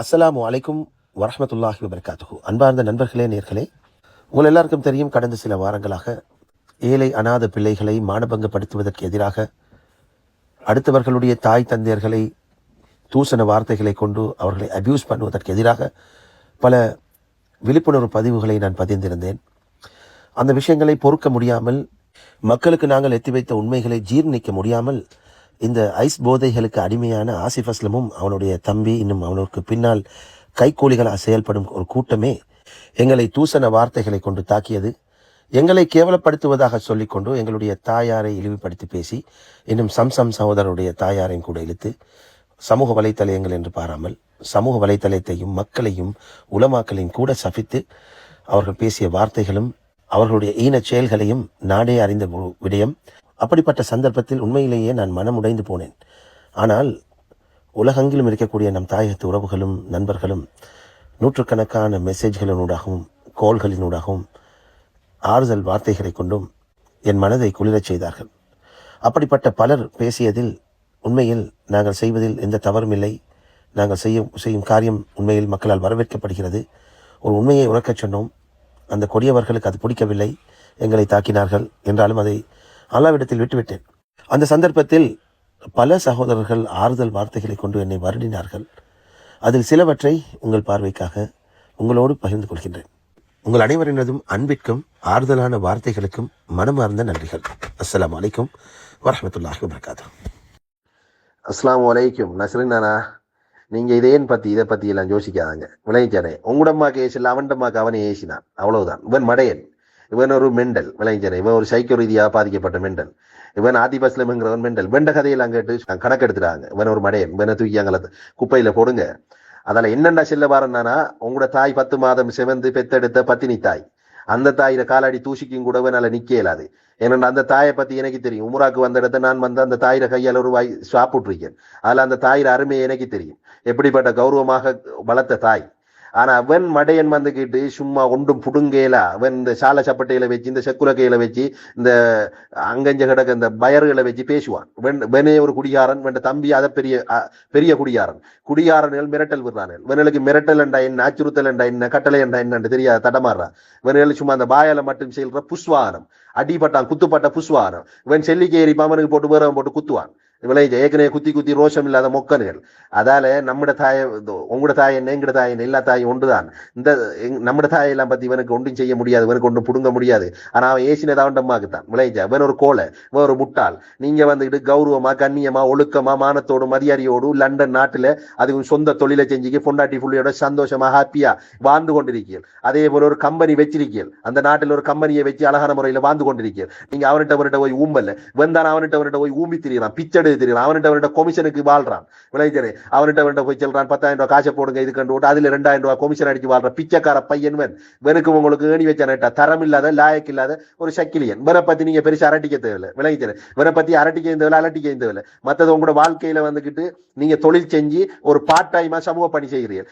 அஸ்ஸலாமு அலைக்கும் வரஹ்மத்துல்லாஹி வபரகாத்துஹு. அன்பார்ந்த நண்பர்களே, நேர்களே, உங்கள் எல்லாருக்கும் தெரியும், கடந்த சில வாரங்களாக ஏழை அநாத பிள்ளைகளை மானபங்கப்படுத்துவதற்கு எதிராக அடுத்தவர்களுடைய தாய் தந்தையர்களை தூசண வார்த்தைகளை கொண்டு அவர்களை அபியூஸ் பண்ணுவதற்கு எதிராக பல விழிப்புணர்வு பதிவுகளை நான் பதிந்திருந்தேன். அந்த விஷயங்களை பொறுக்க முடியாமல், மக்களுக்கு நாங்கள் எத்தி வைத்த உண்மைகளை ஜீர்ணிக்க முடியாமல், இந்த ஐஸ் போதைகளுக்கு அடிமையான ஆசிஃப் அஸ்லமும் அவனுடைய தம்பி, இன்னும் அவனுக்கு பின்னால் கைக்கூலிகளாக செயல்படும் ஒரு கூட்டமே எங்களை தூசண வார்த்தைகளை கொண்டு தாக்கியது. எங்களை கேவலப்படுத்துவதாக சொல்லிக்கொண்டு எங்களுடைய தாயாரை இழிவுபடுத்தி பேசி, இன்னும் சம்சம் சகோதரருடைய தாயாரையும் கூட இழுத்து சமூக வலைத்தளங்கள் என்று பாராமல் சமூக வலைத்தளத்தையும் மக்களையும் உலமாக்களையும் கூட சபித்து அவர்கள் பேசிய வார்த்தைகளும் அவர்களுடைய ஈனச் செயல்களையும் நாடே அறிந்த விடயம். அப்படிப்பட்ட சந்தர்ப்பத்தில் உண்மையிலேயே நான் மனமுடைந்து போனேன். ஆனால் உலகெங்கிலும் இருக்கக்கூடிய நம் தாயகத்து உறவுகளும் நண்பர்களும் நூற்றுக்கணக்கான மெசேஜ்களினூடாகவும் கோல்களினூடாகவும் ஆறுதல் வார்த்தைகளை கொண்டும் என் மனதை குளிரச் செய்தார்கள். அப்படிப்பட்ட பலர் பேசியதில் உண்மையில் நாங்கள் செய்வதில் எந்த தவறும் இல்லை. நாங்கள் செய்யும் காரியம் உண்மையில் மக்களால் வரவேற்கப்படுகிறது. ஒரு உண்மையை உறக்கச் சொன்னோம். அந்த கொடியவர்களுக்கு அது பிடிக்கவில்லை, எங்களை தாக்கினார்கள். என்றாலும் அதை அல்லாவிடத்தில் விட்டுவிட்டேன். அந்த சந்தர்ப்பத்தில் பல சகோதரர்கள் ஆறுதல் வார்த்தைகளை கொண்டு என்னை வருடினார்கள். அதில் சிலவற்றை உங்கள் பார்வைக்காக உங்களோடு பகிர்ந்து கொள்கின்றேன். உங்கள் அனைவரினதும் அன்பிற்கும் ஆறுதலான வார்த்தைகளுக்கும் மனமார்ந்த நன்றிகள். அஸ்ஸலாமு அலைக்கும் வரஹ்மத்துல்லாஹி வபரகாத்துஹு. அஸ்ஸலாமு அலைக்கும். நஸ்ரினானா, நீங்கள் இதை பற்றி எல்லாம் யோசிக்காதாங்க. விளைஞ்சனே, உங்களம்மாக்கு ஏசில் அவன்டம்மாக்கு அவனை ஏசினான், அவ்வளவுதான். இவன் மடையன், இவன் ஒரு மெண்டல். விளைஞ்சனே, இவன் ஒரு சைக்கோ ரீதியாக பாதிக்கப்பட்ட மெண்டல். இவன் ஆதிப் அஸ்லம்ங்கிறவன் மெண்டல். வெண்ட கதையெல்லாம் கேட்டு கணக்கெடுத்துட்டாங்க. இவன் ஒரு மடையன், இவனை தூக்கி அங்கே குப்பையில போடுங்க. அதால என்னென்ன செல்ல வாரன்னா, உங்களோட தாய் 10 மாதம் செவந்து பெத்தெடுத்த பத்தினி தாய். அந்த தாயில காலாடி தூசிக்கும் கூட என்னால நிக்க இயலாது. ஏன்னா அந்த தாயை பத்தி எனக்கு தெரியும். உமராக்கு வந்த இடத்த நான் வந்து அந்த தாயிர கையால் ஒரு வாய் சாப்பிட்டுருக்கேன். அதுல அந்த தாயிர அருமையை எனக்கு தெரியும், எப்படிப்பட்ட கௌரவமாக வளர்த்த தாய். ஆனா அவன் மடையன் வந்துக்கிட்டு சும்மா ஒன்றும் புடுங்கேலா. அவன் இந்த சாலை சப்பட்டையில வச்சு, இந்த செக்குலக்கையில வச்சு, இந்த அங்கஞ்ச கிடக்க இந்த பயர்களை வச்சு பேசுவான். வெனே ஒரு குடியாரன், வெண்ட தம்பி அதை பெரிய குடியாரன். குடியாரன்கள் மிரட்டல் விடுறான். இவனுக்கு மிரட்டல் என்றா என்ன, அச்சுறுத்தல் என்றா என்ன, கட்டளை என்றா என்னன்னு தெரியாது, தடமாறுறான். இவனுக்கு சும்மா அந்த பாயால மட்டும் செய்கிற புஷ்வானம், அடிப்பட்டான் குத்துப்பட்ட புஷ்வானம். இவன் செல்லிக்கேறி பமனுக்கு போட்டு வேறவன் போட்டு குத்துவான். விளைஞ்ச ஏற்கனவே குத்தி ரோஷம் இல்லாத மொக்கன்கள். அதால நம்மட தாய, உங்களோட தாய் என்ன, எங்கட தாய் என்ன, எல்லா தாயும் ஒன்றுதான். இந்த நம்மட தாயெல்லாம் பத்தி இவனுக்கு ஒன்றும் செய்ய முடியாது, இவனுக்கு ஒன்றும் புடுங்க முடியாது. ஆனா அவன் ஏசினதாவண்டமாக்குத்தான். விளைஞ்ச இவன் ஒரு கோலை, இவன் ஒரு முட்டாள். நீங்க வந்துக்கிட்டு கௌரவமா, கண்ணியமா, ஒழுக்கமா, மானத்தோடு, மரியாதையோடு லண்டன் நாட்டுல அதுவும் சொந்த தொழிலை செஞ்சுக்க பொண்டாட்டி புள்ளியோட சந்தோஷமா ஹாப்பியா வாழ்ந்து கொண்டிருக்கீர்கள். அதே போல ஒரு கம்பெனி வச்சிருக்கீர்கள். அந்த நாட்டில் ஒரு கம்பெனியை வச்சு அழகான முறையில வாழ்ந்து கொண்டிருக்கீர்கள். நீங்க அவன்கிட்ட போய் ஊம்பல்ல, வெந்தான் அவன்கிட்ட போய் ஊம்பி திரிகிறான், பிச்சடு தெரியும். அவன்கிட்ட கொமிஷனுக்கு வாழ்றான். விளைஞ்சனே, அவன்கிட்ட போய் சொல்றான் 10,000 ரூபாய் காசை போடுங்க இது கண்டு விட்டு அதுல 2,000 ரூபாய் கொமிஷன் அடிச்சு வாழ்ற பிச்சைக்கார பையன். வெனுக்கு உங்களுக்கு ஏணி வச்சானட்டா தரம் இல்லாத லாயக்கு இல்லாத ஒரு சக்கிலியன். இவனை பத்தி நீங்க பெருசா அரட்டிக்க தேவையில்லை. விளைஞ்சனே, இவனை பத்தி அரட்டிக்க தேவையில்லை, அலட்டிக்க தேவையில்லை. மற்றது உங்களோட வாழ்க்கையில வந்துகிட்டு நீங்க தொழில் செஞ்சு ஒரு பார்ட் டைமா சமூக பணி செய்கிறீர்கள்.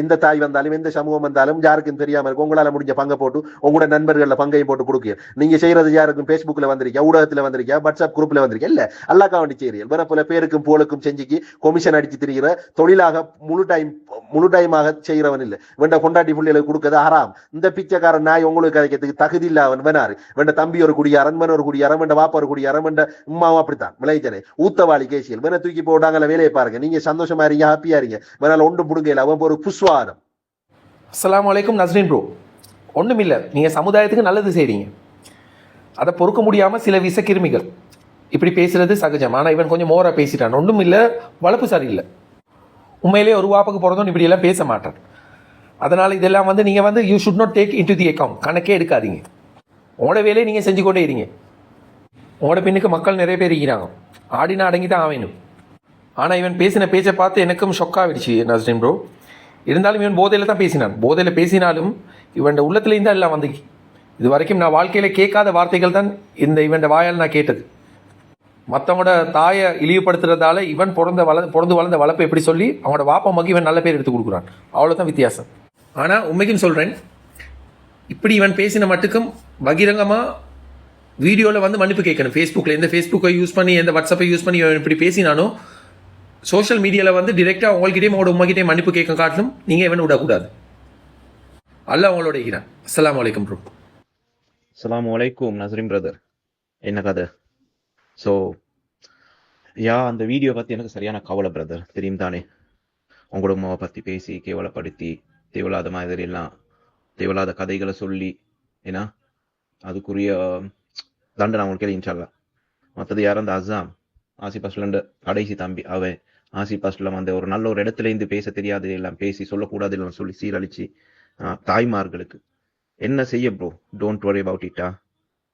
எந்த தாய் வந்தாலும் எந்த சமூகம் வந்தாலும் யாருக்கும் தெரியாம இருக்கும், உங்களால முடிஞ்ச பங்கை போட்டு உங்களோட நண்பர்கள பங்கையும் போட்டு கொடுக்க. நீங்க செய்யறது யாருக்கும் பேஸ்புக்ல வந்திருக்கா, ஊடகத்துல வந்திருக்கா, வாட்ஸ்அப் குரூப்ல வந்திருக்கா, இல்ல அல்லாக்கா வேண்டி செய்கிறீர்கள். வேற போல பேருக்கும் போலுக்கும் செஞ்சுக்கு கொமிஷன் அடிச்சு திரிகிற தொழிலாக முழு டைமாக செய்கிறவன் இல்ல. வெண்ட கொண்டாட்டி புள்ளிகளுக்கு கொடுக்கறது ஹராம். இந்த பிச்சைக்காரன் நாய் உங்களுக்கு கிடைக்கிறதுக்கு தகுதி இல்ல. அவன் வேணாரு. வெண்ட தம்பி ஒரு குடியாரன், ஒரு குடியாரன், வெண்ட வாப்பா ஒரு குடியாரன், வெண்ட உமாவும் அப்படித்தான். விளைஞ்சனே, ஊத்தவாளி கேசியல் வேணா தூக்கி போட்டாங்கல்ல, வேலையை பாருங்க. நீங்க சந்தோஷமா இருங்க, ஹாப்பியா இருங்க. வேணால ஒன்றும் புடுங்கல. அவன் ஒரு புஷ்வானம். அஸ்ஸலாமு அலைக்கும் நஸ்ரீன் ப்ரோ. ஒன்றும் இல்லை, நீங்கள் சமுதாயத்துக்கு நல்லது செய்கிறீங்க. அதை பொறுக்க முடியாமல் சில விஷக்கிருமிகள் இப்படி பேசுகிறது சகஜம். ஆனால் இவன் கொஞ்சம் மோராக பேசிட்டான். ஒன்றும் இல்லை, வளர்ப்பு சரியில்லை. உண்மையிலே ஒரு வாப்புக்கு பிறந்தோன்னு இப்படியெல்லாம் பேச மாட்டான். அதனால் இதெல்லாம் நீங்கள் you should not take in to the account. கணக்கே எடுக்காதீங்க. உங்களோட வேலையை நீங்கள் செஞ்சு கொண்டே இருங்க. உங்களோட பின்னுக்கு மக்கள் நிறைய பேர் இருக்கிறாங்க. ஆடினா அடங்கி தான் ஆவேணும். ஆனால் இவன் பேசின பேச்சை பார்த்து எனக்கும் ஷொக்காகிடுச்சு நஸ்ரீன் ப்ரோ. இருந்தாலும் இவன் போதையில் தான் பேசினான். போதையில் பேசினாலும் இவன் உள்ளத்துலேயும் தான் எல்லாம் வந்துச்சு. இது வரைக்கும் நான் வாழ்க்கையில் கேட்காத வார்த்தைகள் தான் இவன் வாயால் நான் கேட்டது. மற்றவங்களோட தாயை இழிவுபடுத்துறதால இவன் பிறந்து வளர்ந்த வளர்ப்பை எப்படி சொல்லி அவனோட வாப்பா மகி இவன் நல்ல பேர் எடுத்து கொடுக்குறான். அவ்வளோதான் வித்தியாசம். ஆனால் உண்மைக்கும் சொல்கிறேன், இப்படி இவன் பேசின மட்டுக்கும் பகிரங்கமாக வீடியோவில் மன்னிப்பு கேட்கணும். ஃபேஸ்புக்கில் எந்த ஃபேஸ்புக்கை யூஸ் பண்ணி, எந்த வாட்ஸ்அப்பை யூஸ் பண்ணி இவன் இப்படி பேசினானோ சோஷியல் மீடியாவில் வந்து டிரெக்டாக உங்கள்கிட்டயும் உங்களோட உமாக்கிட்டே மன்னிப்பு கேட்க காட்டிலும் நீங்கள் இவன் விடக்கூடாது. அல்லாஹ் உங்களோட இருக்கிறான். அஸ்ஸலாமு அலைக்கும் ப்ரோ. அஸ்ஸலாமு அலைக்கும் நஸ்ரீன் பிரதர். என்ன கதை? ஸோ அந்த வீடியோ பற்றி எனக்கு சரியான கவலை பிரதர், தெரியும் தானே. உங்களோட உமாவை பற்றி பேசி கேவலப்படுத்தி தேவையில்லாத மாதிரி எல்லாம் தேவையில்லாத கதைகளை சொல்லி ஏன்னா அதுக்குரிய தண்டனை அவங்களுக்கு இன்ஷால்லா. மற்றது யாரும் அந்த அசாம் ஆசிப் அஸ்லண்ட கடைசி தம்பி அவன் ஆசிப் அஸ்லம் அந்த ஒரு நல்ல ஒரு இடத்துல இருந்து பேச தெரியாது எல்லாம் பேசி சொல்லக்கூடாது எல்லாம் சொல்லி சீரழிச்சு தாய்மார்களுக்கு என்ன செய்ய ப்ரோ? டோன்ட் வரி அபவுட் இட்டா,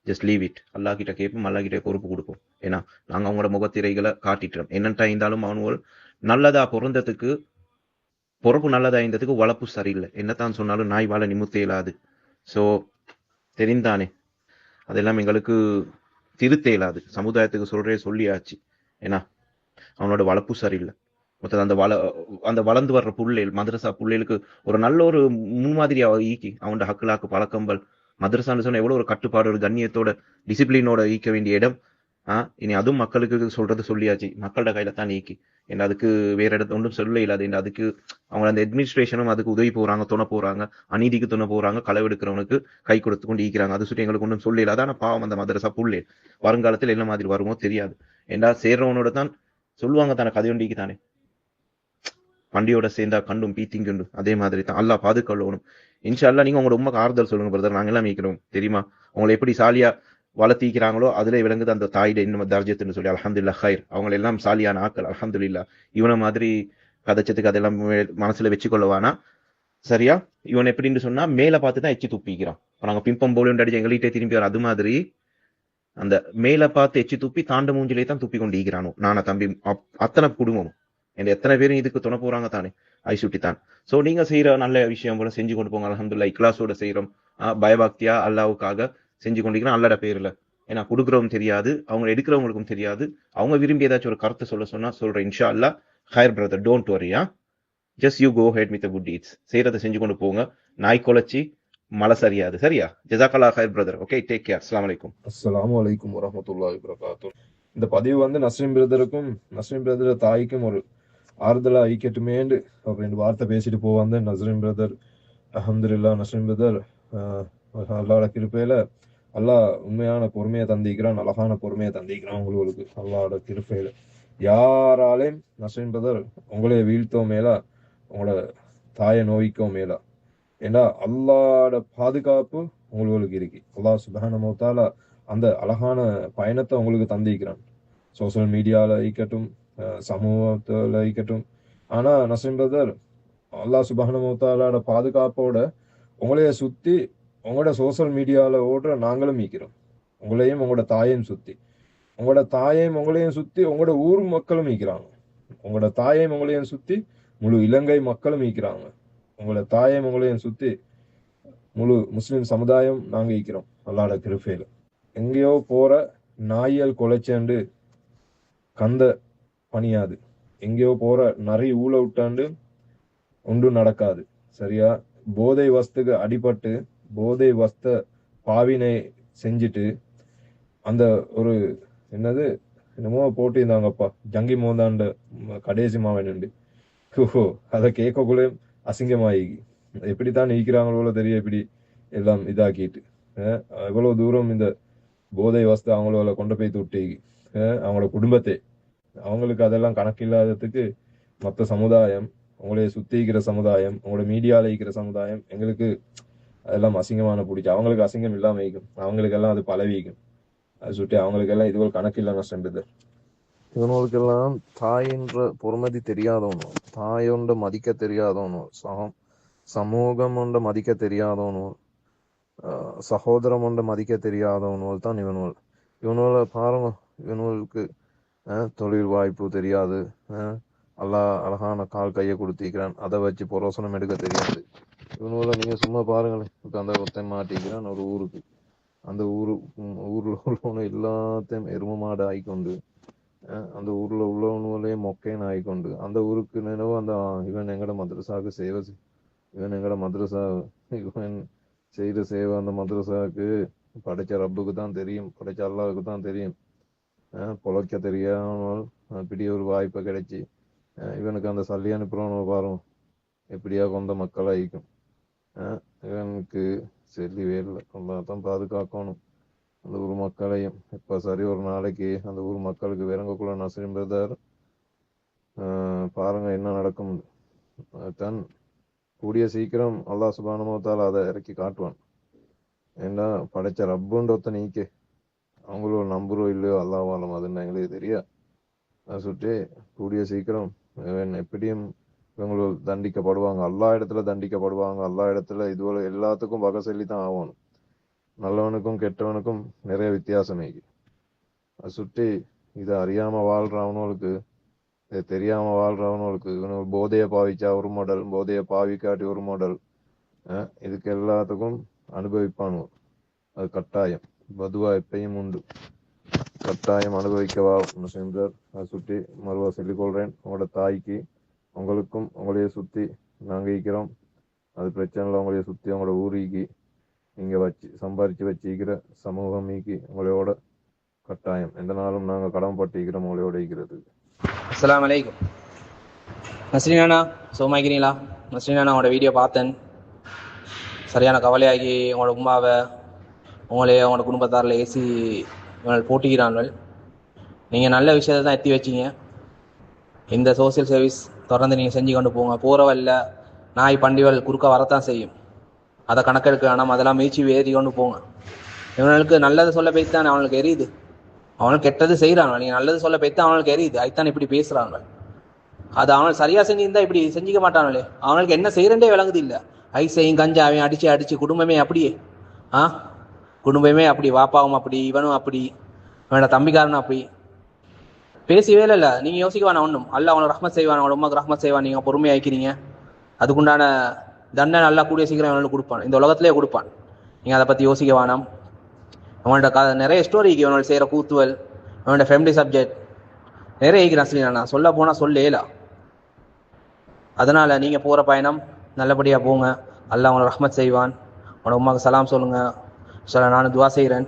ஜஸ்ட் லீவ் இட். அல்லா கிட்ட கேட்போம், அல்லா கிட்ட பொறுப்பு கொடுப்போம். ஏன்னா நாங்கள் அவங்களோட முகத்திரைகளை காட்டிட்டோம். என்னட்டா இருந்தாலும் அவனுகள் நல்லதா பிறந்ததுக்கு பொறுப்பு நல்லதா இருந்ததுக்கு வளர்ப்பு சரியில்லை. என்னத்தான் சொன்னாலும் நாய் வாழ நிமித்த இயலாது. ஸோ தெரிந்தானே அதெல்லாம் எங்களுக்கு திருத்த இயலாது. சமுதாயத்துக்கு சொல்லியாச்சு. ஏன்னா அவனோட வளர்ப்பு சரியில்லை. மொத்தம் அந்த வளர்ந்து வர்ற புள்ளைகள் மதரசா புள்ளைகளுக்கு ஒரு நல்ல ஒரு முன்மாதிரியா ஈக்கி அவனோட ஹக்கலாக்கு பழக்கங்கள் மதரசான்னு சொன்னா எவ்வளவு ஒரு கட்டுப்பாடு ஒரு கண்ணியத்தோட டிசிப்ளினோட ஈக்க வேண்டிய இடம். இனி அதுவும் மக்களுக்கு சொல்றது சொல்லியாச்சு. மக்களோட கையில தான் நீக்கி என்ன அதுக்கு வேற இடத்த ஒன்றும் சொல்ல இல்லாது. அதுக்கு அவங்க அந்த அட்மினிஸ்ட்ரேஷனும் அதுக்கு உதவி போறாங்க, துணை போறாங்க, அநீதிக்கு துணை போறாங்க, களவெடுக்கிறவனுக்கு கை கொடுத்து கொண்டு ஈக்கிறாங்க. அது சுற்றி எங்களுக்கு ஒன்றும் சொல்ல இல்லாத. ஆனா பாவம் அந்த மதரசா புள்ளே வருங்காலத்தில் என்ன மாதிரி வருமோ தெரியாது. ஏண்டா சேர்றவனோட தான் சொல்லுவாங்க தானே கதையொண்டிக்கு தானே பண்டியோட சேர்ந்தா கண்டும் பீத்திங்குண்டு. அதே மாதிரி தான் அல்லாஹ் பாதுகாக்கணும். இன்ஷா அல்லாஹ் நீங்க உங்களோட உண்மைக்கு ஆறுதல் சொல்லுங்க பிரதர். நாங்க எல்லாம் மீக்கிறோம் தெரியுமா. உங்களை எப்படி சாலியா வளர்த்திக்கிறாங்களோ அதுல விளங்குது அந்த தாயிட இன்னும் தர்ஜத்துன்னு சொல்லி அல்ஹம்துலில்லாஹ் ஹைர். அவங்க எல்லாம் சாலியான ஆக்கள் அல்ஹம்துலில்லாஹ். இவனை மாதிரி கதைச்சதுக்கு அதெல்லாம் மனசுல வச்சுக்கொள்ளவானா சரியா. இவன் எப்படின்னு சொன்னா மேல பார்த்துதான் எச்சி துப்பிக்கிறான். நாங்க பிம்பம் போல அடிச்சு எங்கள்கிட்ட திரும்பி வர அது மாதிரி அந்த மேல பார்த்து எச்சி துப்பி தாண்ட மூஞ்சிலே தான் துப்பி கொண்டு ஈக்கிறானோ நானா தம்பி அத்தனை குடும்பம் என் எத்தனை பேரும் இதுக்கு துணை போறாங்க தானே ஐசுட்டித்தான். சோ நீங்க செய்யற நல்ல விஷயம் கூட செஞ்சு கொண்டு போங்க. அல்ஹம்துலில்லாஹ் இக்லாஸோட செய்யறோம், பயபக்தியா அல்லாவுக்காக செஞ்சு கொண்டிருக்கிறோம் அல்லட பேர்ல. ஏன்னா கொடுக்குறவும் தெரியாது, அவங்க எடுக்கிறவங்களுக்கும் தெரியாது. அவங்க விரும்பி ஏதாச்சும் ஒரு கருத்தை சொன்னா சொல்றேன் இன்ஷா அல்லாஹ். ஹைர் பிரதர், டோன்ட் வரியா, just you go ahead with good deeds. செய்யறதை செஞ்சு கொண்டு போங்க. நாய் குலைச்சி மழை சரியாது. சரியா? ஜஸாக்கல்லாஹ் ஹைர் பிரதர். Okay, take care. அஸ்ஸலாமு அலைக்கும். அஸ்ஸலாமு அலைக்கும் வரஹ்மத்துல்லாஹி வபரகாத்துஹு. இந்த பதிவு வந்து நஸ்ரீன் பிரதருக்கும் நஸ்ரீன் பிரதர் தாய்க்கும் ஒரு ஆறுதலா ஐக்கட்டுமேண்டு அப்படின்னு வார்த்தை பேசிட்டு போவாங்க நஸ்ரீன் பிரதர். அல்ஹம்துலில்லாஹ் நஸ்ரீன் பிரதர் அல்லாஹ்வோட கிருபையில அல்லாஹ் உண்மையான பொறுமையை தந்திக்கிறான், அழகான பொறுமையை தந்திக்கிறான் உங்களுக்கு அல்லாஹ்வோட கிருபையில. யாராலையும் நஸ்ரீன் பிரதர் உங்களைய வீழ்த்தோ மேலா, உங்களோட தாயை நோய்க்கோ மேலா. ஏன்னா அல்லாஹ்வோட பாதுகாப்பு உங்களுக்கு இருக்கு. அல்லாஹ் சுப்ஹானஹு வ தஆலா அந்த அழகான பயணத்தை உங்களுக்கு தந்திக்கிறான். சோசியல் மீடியால ஈக்கட்டும், சமூகத்துல ஈக்கட்டும். ஆனா நஸ்ரீன் பிரதர் அல்லாஹ் சுப்ஹானஹு வ தஆலாவோட பாதுகாப்போட உங்களைய சுத்தி உங்களோட சோசியல் மீடியால ஓடுற நாங்களும் ஈக்கிறோம். உங்களையும் உங்களோட தாயையும் சுத்தி, உங்களோட தாயையும் உங்களையும் சுத்தி உங்களோட ஊர் மக்களும் ஈக்கிறாங்க. உங்களோட தாயையும் உங்களையும் சுத்தி முழு இலங்கை மக்களும் ஈக்கிறாங்க. உங்களோட தாயையும் உங்களையும் சுத்தி முழு முஸ்லிம் சமுதாயம் நாங்க ஈக்கிறோம் அல்லாஹ்வோட கிருபையில. எங்கேயோ போற நாயல் கொலைச்சேண்டு கந்த பணியாது, எங்கேயோ போற நரி ஊழ விட்டாண்டு ஒன்றும் நடக்காது. சரியா? போதை வஸ்துக்கு அடிபட்டு போதை வஸ்த பாவினை செஞ்சுட்டு அந்த ஒரு என்னமோ போட்டிருந்தாங்கப்பா ஜங்கி மோந்தாண்ட கடைசி மாவன் அதை கேட்கக்குள்ளே அசிங்கமாயி எப்படித்தான் நீக்கிறாங்களோ தெரிய இப்படி எல்லாம் இதாக்கிட்டு எவ்வளவு தூரம் இந்த போதை வஸ்து அவங்கள கொண்டு போய் தொட்டி அவங்களோட குடும்பத்தை அவங்களுக்கு அதெல்லாம் கணக்கில்லாததுக்கு மற்ற சமுதாயம், உங்களைய சுத்தி இருக்கிற சமுதாயம், உங்களோட மீடியால இருக்கிற சமுதாயம் எங்களுக்கு அதெல்லாம் அசிங்கமான பிடிச்சி அவங்களுக்கு அசிங்கம் இல்லாம வைக்கும். அவங்களுக்கெல்லாம் அது பழவிக்கும். அது சுட்டி அவங்களுக்கெல்லாம் இது ஒரு கணக்கு இல்ல நஷ்டன்றது. இவனுக்கெல்லாம் தாயின்ற பொறுமதி தெரியாதவனு, தாயொண்ட மதிக்க தெரியாதவனு, சமூகம் ஒண்ட மதிக்க தெரியாதவனு, சகோதரம் ஒண்ட மதிக்க தெரியாதவனுள் தான் இவனுவளை பாருங்க. இவனுக்கு தொழில் வாய்ப்பு தெரியாது, அழகான கால் கையை கொடுத்திக்கிறான், அதை வச்சு புரோசனம் எடுக்க தெரியாது. இவனுவளை நீங்க சும்மா பாருங்களேன். இப்ப அந்த ஒருத்தன் மாட்டிக்கிறான் ஒரு ஊருக்கு, அந்த ஊர்ல உள்ளவனு எல்லாத்தையும் எரும மாடு ஆயிக்கொண்டு, அந்த ஊர்ல உள்ளவனுவலே மொக்கைன்னு ஆயிக்கொண்டு அந்த ஊருக்கு நினைவு அந்த இவன் எங்கட மதரசாவுக்கு சேவை, இவன் எங்கட மதரசா, இவன் செய்த சேவை அந்த மதரசாவுக்கு படைச்ச ரப்புக்கு தான் தெரியும், படைச்ச அல்லாவுக்கு தான் தெரியும். பொழைக்க தெரியாமல் இப்படி ஒரு வாய்ப்பை கிடைச்சி இவனுக்கு அந்த சல்லி அனுப்புறவனு பாரும் எப்படியா கொண்ட மக்கள் அழிக்கும். இவனுக்கு செல்லிவே இல்லை. தான் பாதுகாக்கணும் அந்த ஊர் மக்களையும். இப்ப சரி ஒரு நாளைக்கு அந்த ஊர் மக்களுக்கு விளங்கக்குள்ள நஸ்ரீன் பிரதர் பாருங்க என்ன நடக்கும். தன் கூடிய சீக்கிரம் அல்லாஹ் சுப்ஹானஹு வ தஆலா அதை இறக்கி காட்டுவான். ஏன்னா படைச்ச ரப்புன்ற ஒத்த நீக்கே அவங்களோட நம்புறோ இல்லையோ அல்லாஹ்வாலம் அதுன்னு எங்களுக்கு தெரியா. அதை சுற்றி கூடிய சீக்கிரம் இவன் எப்படியும் இவங்களோட தண்டிக்கப்படுவாங்க. எல்லா இடத்துல தண்டிக்கப்படுவாங்க. எல்லா இடத்துல இதுவரை எல்லாத்துக்கும் வகை சொல்லி தான் ஆகணும். நல்லவனுக்கும் கெட்டவனுக்கும் நிறைய வித்தியாசம் இருக்கு. அதை சுற்றி இதை அறியாம வாழ்றவனுக்கு இது தெரியாம வாழ்றவனுக்கு இவனுக்கு போதையை பாவிச்சா ஒரு மாடல், போதையை பாவிக்காட்டி ஒரு மாடல். இதுக்கு எல்லாத்துக்கும் அனுபவிப்பானு. அது கட்டாயம். பதுவா எப்பயும் உண்டு. கட்டாயம் அனுபவிக்கவா சென்றார். அதை சுற்றி மறுவா சொல்லிக்கொள்றேன். உங்களோட தாய்க்கு உங்களுக்கும் உங்களைய சுத்தி நாங்க இருக்கிறோம். அது பிரச்சனை இல்லை. உங்களைய சுத்தி உங்களோட ஊருக்கு நீங்க சம்பாரிச்சு வச்சிருக்கிற சமூகம் நீக்கி உங்களோட கட்டாயம் எந்த நாளும் நாங்க கடமைப்பட்டிருக்கிறோம் உங்களோட இருக்கிறது. அஸ்ஸலாமு அலைக்கும். நஸ்ரீன் அண்ணா சுகமாக்கிறீங்களா? நஸ்ரீன் அண்ணா உங்களோட வீடியோ பார்த்தேன். சரியான கவலையாகி உங்களோட உமாவை உங்களையே உங்களோட குடும்பத்தாரில் ஏசி போட்டிக்கிறார்கள். நீங்கள் நல்ல விஷயத்தை தான் எத்தி வச்சிங்க. இந்த சோசியல் சர்வீஸ் தொடர்ந்து நீங்கள் செஞ்சு கொண்டு போங்க. போகிறவல்ல நாய் பண்டிகள் குறுக்க வரத்தான் செய்யும். அதை கணக்கெடுக்க வேணாம். அதெல்லாம் மீச்சி ஏறி கொண்டு போங்க. இவனுக்கு நல்லது சொல்ல பேசி தான் அவனுக்கு எரியுது. அவனுக்கு கெட்டது செய்கிறாங்க. நீங்கள் நல்லது சொல்ல பேசி தான் அவனுக்கு எரியுது. அதுதான் இப்படி பேசுகிறாங்க. அது அவனுக்கு சரியாக செஞ்சுருந்தா இப்படி செஞ்சுக்க மாட்டானே. அவனுக்கு என்ன செய்கிறேன்டே விளங்குது இல்லை. ஐசையும் கஞ்சாவையும் அடித்து குடும்பமே அப்படியே குடும்பமே அப்படி, வாப்பாவும் அப்படி, இவனும் அப்படி, அவனோட தம்பிக்காரனும் அப்படி பேசி வேலை இல்லை. நீங்கள் யோசிக்க வேணாம் ஒன்றும். அல்ல அவனை ரஹ்மத் செய்வான், அவனோட உமாக்கு ரஹ்மத் செய்வான். நீங்கள் பொறுமையாக்கிறீங்க. அதுக்குண்டான தண்டனை நல்லா கூடிய சீக்கிரம் அவனுக்கு கொடுப்பான். இந்த உலகத்திலே கொடுப்பான். நீங்கள் அதை பற்றி யோசிக்க வேணாம். அவனோட நிறைய ஸ்டோரிக்கு அவனோட செய்கிற கூத்துவல், அவனோட ஃபேமிலி சப்ஜெக்ட் நிறைய இருக்கிறான். சரி நான் சொல்ல போனால் சொல்லேலா. அதனால் நீங்கள் போகிற பயணம் நல்லபடியாக போங்க. அல்ல அவனை ரஹ்மத் செய்வான். அவனோட உமாவுக்கு சலாம் சொல்லுங்கள். நானும் துவா செய்கிறேன்.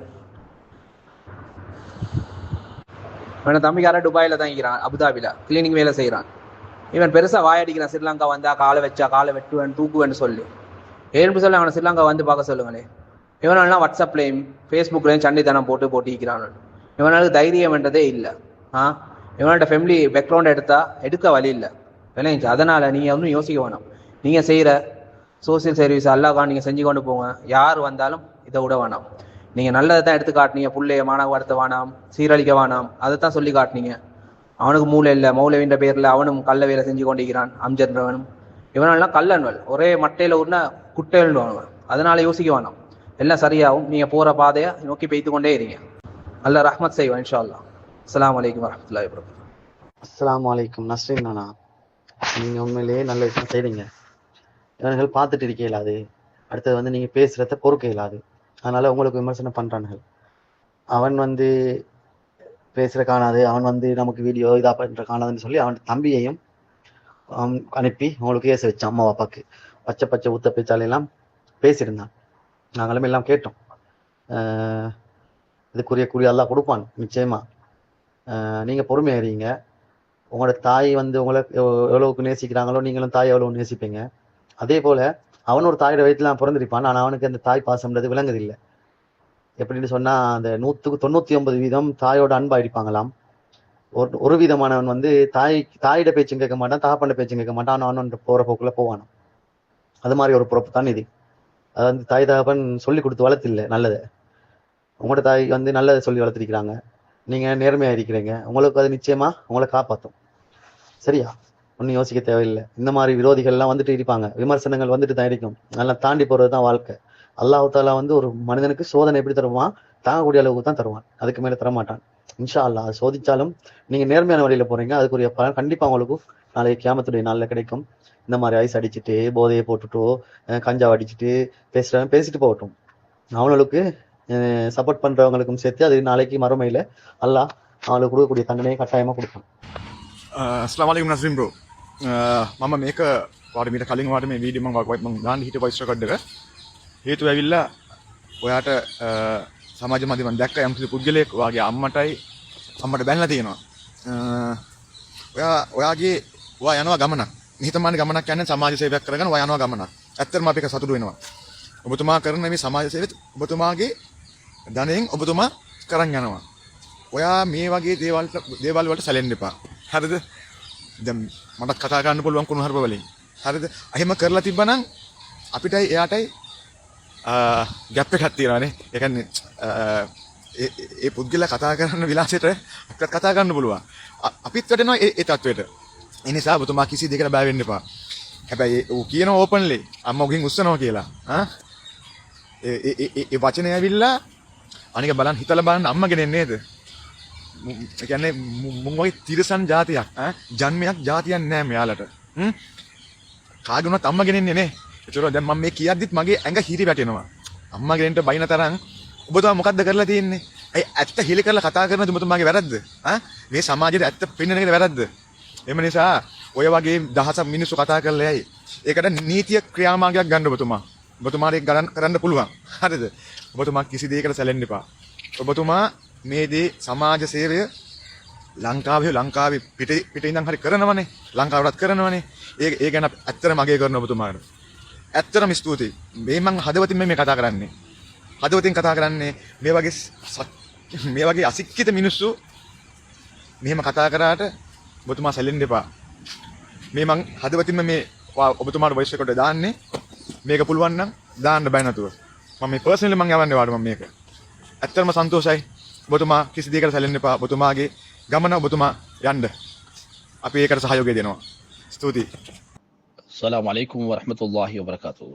இவன் தம்பிக்கார துபாயில் தான் இருக்கிறான், அபுதாபியில் கிளீனிங் வேலை செய்கிறான். இவன் பெருசாக வாயடிக்கிறான். ஸ்ரீலங்கா வந்தா காலை வச்சா காலை வெட்டுவேன் தூக்குவேன்னு சொல்லி ஏன்னு சொல்லி அவனை ஸ்ரீலங்கா வந்து பார்க்க சொல்லுங்களே. இவனெல்லாம் வாட்ஸ்அப்லேயும் ஃபேஸ்புக்லேயும் சண்டைத்தனம் போட்டிக்கிறான். இவனுக்கு தைரியம் என்றதே இல்லை. இவனோட ஃபேமிலி பேக்ரவுண்ட் எடுக்க வழி இல்லை விளைஞ்சி. அதனால் நீங்கள் ஒன்றும் யோசிக்க வேணாம். நீங்கள் செய்கிற சோசியல் சர்வீஸ் அல்லாஹ்காக நீங்கள் செஞ்சு கொண்டு போங்க. யார் வந்தாலும் இதை விட வேணாம். நீங்கள் நல்லதை தான் எடுத்து காட்டினீங்க. புள்ளைய மாணவர்த்த வேணாம், சீரழிக்க வேணாம், அதை தான் சொல்லி காட்டினீங்க. அவனுக்கு மூளை இல்லை. மௌலவின்ற பேரில் அவனும் கள்ள வேலை செஞ்சு கொண்டிருக்கிறான். அம்ஜன்றவனும் இவனெல்லாம் கல்லன்வல் ஒரே மட்டையில் உடனே குட்டைன்னு. அதனால யோசிக்க வேணாம். எல்லாம் சரியாகும். நீங்கள் போகிற பாதையை நோக்கி பெய்து கொண்டே இருங்க. அல்ல ரஹ்மத் செய்வான் இன்ஷா அல்லாஹ். அஸ்ஸலாமு அலைக்கும் வரஹ்மத்துல்லாஹி வபரகாத்துஹு. அஸ்ஸலாமு அலைக்கும். நஸ்ரீன் அண்ணா, நீங்கள் உண்மையிலேயே நல்ல விஷயம் செய்றீங்க. இவர்கள் பார்த்துட்டு இருக்க இயலாது. அடுத்தது நீங்கள் பேசுகிறத பொறுக்க இயலாது. அதனால உங்களுக்கு விமர்சனம் பண்ணுறானுகள். அவன் பேசுகிற காணாது, அவன் நமக்கு வீடியோ இதாக பண்ணுற காணாதுன்னு சொல்லி அவன் தம்பியையும் அனுப்பி உங்களுக்கு ஏச வச்சான். அம்மா அப்பாவுக்கு பச்சை ஊத்த பேச்சாலையெல்லாம் பேசியிருந்தான். நாங்களும் எல்லாம் கேட்டோம். இதுக்குரிய அல்லாஹ் கொடுப்பான் நிச்சயமா. நீங்கள் பொறுமையாகிறீங்க. உங்களோட தாய் உங்களை எவ்வளவுக்கு நேசிக்கிறாங்களோ நீங்களும் தாய் எவ்வளவு நேசிப்பீங்க. அதே போல அவன் ஒரு தாயோட வயிற்றுலாம் பிறந்திருப்பான். ஆனால் அவனுக்கு அந்த தாய் பாசம்ன்றது விளங்குதில்லை. எப்படின்னு சொன்னால் அந்த 99% தாயோட அன்பா இருப்பாங்களாம். ஒரு விதமானவன் தாயிட பேச்சும் கேட்க மாட்டான், தகப்பண்ட பேச்சும் கேட்க மாட்டான். அவன் போகிற போக்கில் போவானான். அது மாதிரி ஒரு பொறுப்பு தான் இது. அது தாய் தகப்பன் சொல்லி கொடுத்து வளர்த்தில்லை நல்லதை. உங்களோட தாய் நல்லதை சொல்லி வளர்த்திருக்கிறாங்க. நீங்கள் நேர்மையாக இருக்கிறீங்க. உங்களுக்கு அது நிச்சயமா உங்களை காப்பாற்றும். சரியா? ஒன்றும் யோசிக்க தேவையில்லை. இந்த மாதிரி விரோதிகள்லாம் இருப்பாங்க. விமர்சனங்கள் தான் இருக்கும். நல்லா தாண்டி போகிறது தான் வாழ்க்கை. அல்லாஹ் தாலா ஒரு மனிதனுக்கு சோதனை எப்படி தருவான்? தாங்கக்கூடிய அளவுக்கு தான் தருவான். அதுக்கு மேலே தரமாட்டான். இன்ஷா அல்லாஹ் சோதிச்சாலும் நீங்கள் நேர்மையான வழியில் போகிறீங்க. அதுக்குரிய பலன் கண்டிப்பாக உங்களுக்கு நாளைக்கு கியாமத்துடைய நாளில் கிடைக்கும். இந்த மாதிரி ஐஸ் அடிச்சுட்டு போதையை போட்டுட்டோ கஞ்சா அடிச்சுட்டு பேசிட்டு போகட்டும். அவங்களுக்கு சப்போர்ட் பண்ணுறவங்களுக்கும் சேர்த்து அது நாளைக்கு மறுமையில் அல்லாஹ் அவங்களுக்கு கொடுக்கக்கூடிய தண்டனையை கட்டாயமாக கொடுப்பான். අස්ලාම අලයිකුම් නස්රින් බ්‍රෝ. මම මේක වාට මීට කලින් වාට මේ වීඩියෝ මම දාන්න හිටිය වොයිස් රෙකෝඩ් එක හේතුව ඇවිල්ලා ඔයාට සමාජ මාධ්‍යයෙන් මම දැක්ක යම්කිසි පුද්ගලයෙක් ඔයාගේ අම්මට බැනලා තියෙනවා. ඔයාගේ ඔයා යනවා ගමනක්. නිහතමානී ගමනක් කියන්නේ සමාජ සේවයක් කරගෙන ඔයා යනවා ගමනක්. ඇත්තටම අපි එක සතුටු වෙනවා. ඔබතුමා කරන මේ සමාජ සේවය ඔබතුමාගේ ධනෙන් ඔබතුමා කරන් යනවා. ඔයා මේ වගේ දේවල් වලට සැලෙන්න එපා. හරිද? දැන් මට කතා කරන්න පුළුවන් කුණු හර්ප වලින්. හරිද? එහෙම කරලා තිබ්බනම් අපිටයි එයාටයි ගැප් එකක් තියෙනවානේ. ඒ කියන්නේ ඒ පුද්ගලයා කතා කරන විලාසයට අපිට කතා කරන්න පුළුවන්. අපිත් වැටෙනවා ඒ තත්වෙට. ඒ නිසා ඔබතුමා කිසි දෙයකට බය වෙන්න එපා. හැබැයි ඌ කියන ඕපන්ලි අම්මා උගෙන් උස්සනවා කියලා. ඒ වචනේ ඇවිල්ලා අනික බලන්න හිතලා බලන්න අම්මගෙන නේද? ඒ කියන්නේ මුන් වගේ තිරසන් જાතියක් ජන්මයක් જાතියක් නෑ මෙයාලට. කාගේ වුණත් අම්මගෙන ඉන්නේ නේ. ඒතර දැන් මම මේ කියද්දිත් මගේ ඇඟ හිරි වැටෙනවා. අම්මගෙන්ට බයින තරම් ඔබතුමා මොකද්ද කරලා තියෙන්නේ? ඇත්ත හිලි කරලා කතා කරනද ඔබතුමාගේ වැරද්ද? මේ සමාජයේ ඇත්ත පෙන්වන එකේ වැරද්ද? එහෙම නිසා ඔය වගේ දහසක් මිනිස්සු කතා කරලා යයි. ඒකට නීතිය ක්‍රියාමාර්ගයක් ගන්න ඔබතුමා. ඔබතුමාට ඒක කරන්න පුළුවන්. හරිද? ඔබතුමා කිසි දෙයකට සැලෙන්න එපා. ඔබතුමා මේ දේ සමාජ සේවය ලංකාවේ පිටේ ඉඳන් හරි කරනවනේ. ලංකාවටත් කරනවනේ. ඒ ගැන ඇත්තටම අගය කරන ඔබතුමාට. ඇත්තටම ස්තුතියි. මේ මං හදවතින් මේ කතා කරන්නේ. හදවතින් කතා කරන්නේ මේ වගේ අසික්කිත මිනිස්සු මෙහෙම කතා කරාට ඔබතුමා සැලෙන්න එපා. මේ මං හදවතින්ම මේ ඔබතුමාට වොයිස් රෙකෝඩ් එක දාන්නේ. මේක පුළුවන් නම් දාන්න බෑ නතුව. මම මේ පර්සනලි මං යවන්නේ වාට මම මේක. ඇත්තටම සන්තෝෂයි. ඔබතුමා කිසි දෙයකට සැලෙන්න එපා. ඔබතුමාගේ ගමන ඔබතුමා යන්න. අපි ඒකට සහයෝගය දෙනවා. ස්තුතියි. அஸ்ஸலாமு அலைக்கும் வரஹ்மத்துல்லாஹி வபரகாத்துஹு.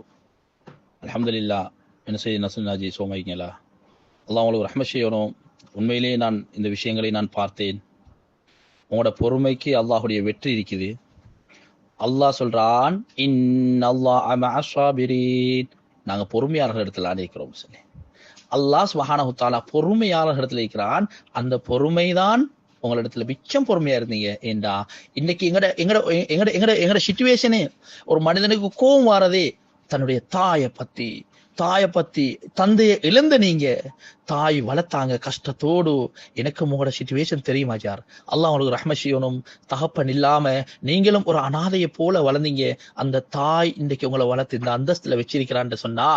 அல்ஹம்துலில்லாஹ் என்ன செய்தி நசுனாஜி சோமைங்களா அல்லாஹ் உங்களுக்கு ரஹ்மத் செய்யணும். உண்மையிலேயே நான் இந்த விஷயங்களை நான் பார்த்தேன். உங்களோட பொறுமைக்கு அல்லாஹ்வுடைய வெற்றி இருக்குது. அல்லாஹ் சொல்றான் இன்னல்லாஹ மஅஸ் ஸாபிரீன். நாங்க பொறுமையாளர்கள் இடத்துல இருக்கிறோம் சொல்லி அல்லாஹ் சுப்ஹானஹு தஆலா பொறுமையாளர்கள் இடத்துல இருக்கிறான். அந்த பொறுமைதான் உங்களிடத்துல மிச்சம் பொறுமையா இருந்தீங்க. ஏண்டா இன்னைக்கு எங்கட சிச்சுவேஷனே ஒரு மனிதனுக்கு கோபம் வாரதே தன்னுடைய தாயை பத்தி தந்தையை இழந்த நீங்க தாய் வளர்த்தாங்க கஷ்டத்தோடு. எனக்கு உங்களோட சிச்சுவேஷன் தெரியுமா ஜார்? அல்லாஹ் உங்களுக்கு ரஹ்மத் செய்யணும். தகப்பன் இல்லாம நீங்களும் ஒரு அனாதையை போல வளர்ந்தீங்க. அந்த தாய் இன்னைக்கு உங்களை வளர்த்து இந்த அந்தஸ்துல வச்சிருக்கிறான்னு சொன்னா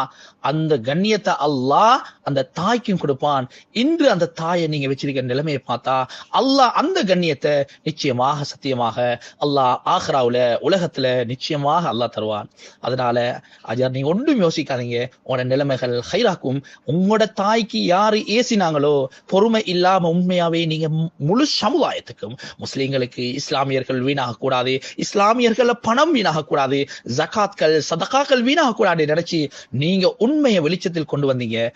அந்த கண்ணியத்தை அல்லாஹ் அந்த தாய்க்கும் கொடுப்பான். இன்று அந்த தாயை நீங்க வச்சிருக்கிற நிலைமையை பார்த்தா அல்லாஹ் அந்த கண்ணியத்தை நிச்சயமாக சத்தியமாக அல்லாஹ் ஆஹ்ராவுல உலகத்துல நிச்சயமாக அல்லாஹ் தருவான். அதனால அஜார் நீங்க ஒன்றும் யோசிக்காதீங்க. உங்களோட நிலைமைகள் ஹைராக்கும். உங்களோட தாய்க்கு யாரு ஏசினாங்களோ பொறுமை இல்லாம உண்மையாவே நீங்க முழு சமுதாயத்துக்கும் முஸ்லிம்களுக்கு இஸ்லாமியர்கள் வீணாக கூடாது, இஸ்லாமியர்கள பணம் வீணாக கூடாது, ஜகாத்கள் சதகாக்கள் வீணாக கூடாது நினைச்சு நீங்க உண்மையை வெளிச்சத்தில் கொண்டு வந்தீங்க.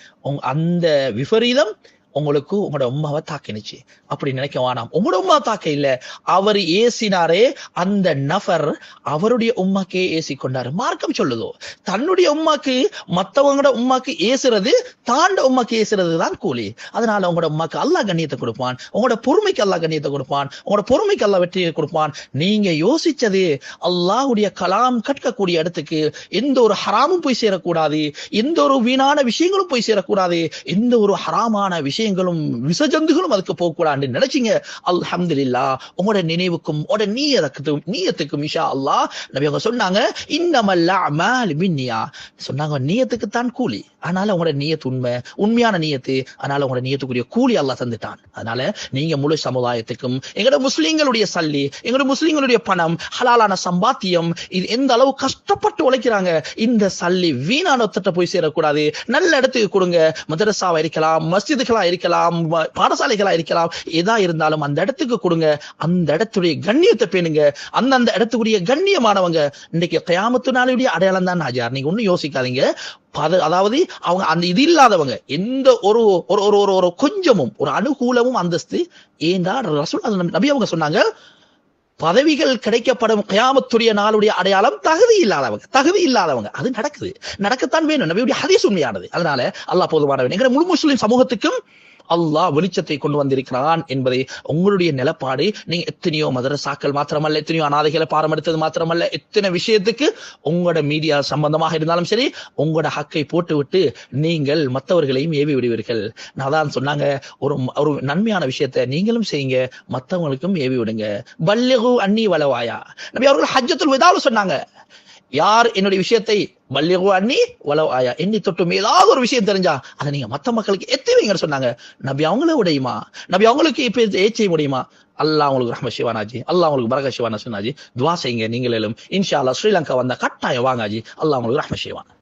அந்த விபரீதம் உங்களுக்கு உங்களோட உம்மாவை தாக்கினுச்சு. அப்படி நினைக்க வேணாம். உங்களோட உம்மா தாக்க இல்ல, அவர் ஏசினாரே அந்த நபர் அவருடைய உம்மாக்கே ஏசி கொண்டாரு. மார்க்கம் சொல்லுதோ தன்னுடைய உம்மாக்கு மத்தவங்களோட உம்மாக்கு ஏசுறது தாண்ட உம்மாக்கு ஏசுறது தான் கூலி. அதனால உங்களோட உம்மாக்கு அல்லாஹ் கண்ணியத்தை கொடுப்பான். உங்களோட பொறுமைக்கு அல்லாஹ் கண்ணியத்தை கொடுப்பான். உங்களோட பொறுமைக்கு அல்லாஹ் வெற்றியை கொடுப்பான். நீங்க யோசிச்சது அல்லாஹ்வுடைய கலாம் கற்கக்கூடிய இடத்துக்கு எந்த ஒரு ஹராமும் போய் சேரக்கூடாது, எந்த ஒரு வீணான விஷயங்களும் போய் சேரக்கூடாது, எந்த ஒரு ஹராமான விஷயங்களும் விசஜந்துகளும் அதுக்கு போகக்கூடாது நினைச்சீங்க. அல்ஹம்துலில்லாஹ் உங்களோட நினைவுக்கும் உங்களோட நீயத்துக்கும் இன்ஷா அல்லாஹ் நபி அவங்க சொன்னாங்க இன்னமல் அஅமாலு பின்னியா சொன்னாங்க நியத்துக்கு தான் கூலி. அதனால உங்களோட நியத்து உண்மையான நியத்து. அதனால உங்களோட நியத்துக்குரிய கூலி அல்லாஹ் தந்துட்டான். அதனால நீங்க முழு சமுதாயத்துக்கும் எங்களோட முஸ்லிம்களுடைய சல்லி, எங்களோட முஸ்லிம்களுடைய பணம், ஹலாலான சம்பாத்தியம், இது எந்த அளவு கஷ்டப்பட்டு உழைக்கிறாங்க. இந்த சல்லி வீணான ஒத்தட்ட போய் சேரக்கூடாது. நல்ல இடத்துக்கு கொடுங்க. மதரசாவா இருக்கலாம், மஸ்ஜிதுகளா இருக்கலாம், பாடசாலைகளா இருக்கலாம், எதா இருந்தாலும் அந்த இடத்துக்கு கொடுங்க. அந்த இடத்துடைய கண்ணியத்தை பேணுங்க. அந்த இடத்துக்குரிய கண்ணியமானவங்க இன்னைக்கு கியாமத்து நாளுடைய அடையாளம் தான் ஹாஜியார். நீங்க ஒன்னும் யோசிக்காதீங்க. அதாவது அவங்க அந்த இது இல்லாதவங்க எந்த ஒரு ஒரு கொஞ்சமும் ஒரு அனுகூலமும் அந்தஸ்து ஏண்டா ரசூல் நபி அவங்க சொன்னாங்க பதவிகள் கிடைக்கப்படும் கியாமத்துடைய நாளுடைய அடையாளம் தகுதி இல்லாதவங்க. அது நடக்கத்தான் வேணும். நபியுடைய ஹதீஸ் உண்மையானது. அதனால அல்லாஹ் போதுமானவன். எங்க முழு முஸ்லிம் சமூகத்துக்கும் அல்லாஹ் வெளிச்சத்தை கொண்டு வந்திருக்கிறான் என்பதை உங்களுடைய நிலப்பாடு. நீங்க எத்தனையோ மதரசாக்கள் மாத்திரமல்ல, எத்தனையோ அனாதைகளை பாரம் எடுத்தது மாத்திரமல்ல, எத்தனை விஷயத்துக்கு உங்களோட மீடியா சம்பந்தமாக இருந்தாலும் சரி உங்களோட ஹக்கை போட்டு விட்டு நீங்கள் மற்றவர்களையும் ஏவி விடுவீர்கள். நான் தான் சொன்னாங்க, ஒரு நன்மையான விஷயத்தை நீங்களும் செய்யுங்க, மற்றவங்களுக்கும் ஏவி விடுங்க. பல்லிகு அன்னி வலவாயா நபி அவர்கள் ஹஜ்ஜத்துல் விதால சொன்னாங்க, யார் என்னுடைய விஷயத்தை பல்லிகு அன்னி வலவ் ஆயா என்னை தொட்டும் ஏதாவது ஒரு விஷயம் தெரிஞ்சா அதை நீங்க மற்ற மக்களுக்கு எத்துவீங்கன்னு சொன்னாங்க. நபி அவங்கள உடையுமா? நபி அவங்களுக்கு இப்ப ஏச்சை முடியுமா? அல்லாஹ் உங்களுக்கு ரஹ்மத் சிவானாஜி, அல்லாஹ் உங்களுக்கு பரக்கத் சிவானா சொன்னாஜி. துவா செய்யுங்க நீங்களும். இன்ஷா அல்லாஹ் ஸ்ரீலங்கா வந்தா கட்டாயம் வாங்காஜி. அல்லாஹ் உங்களுக்கு ரஹ்மத் சிவானா.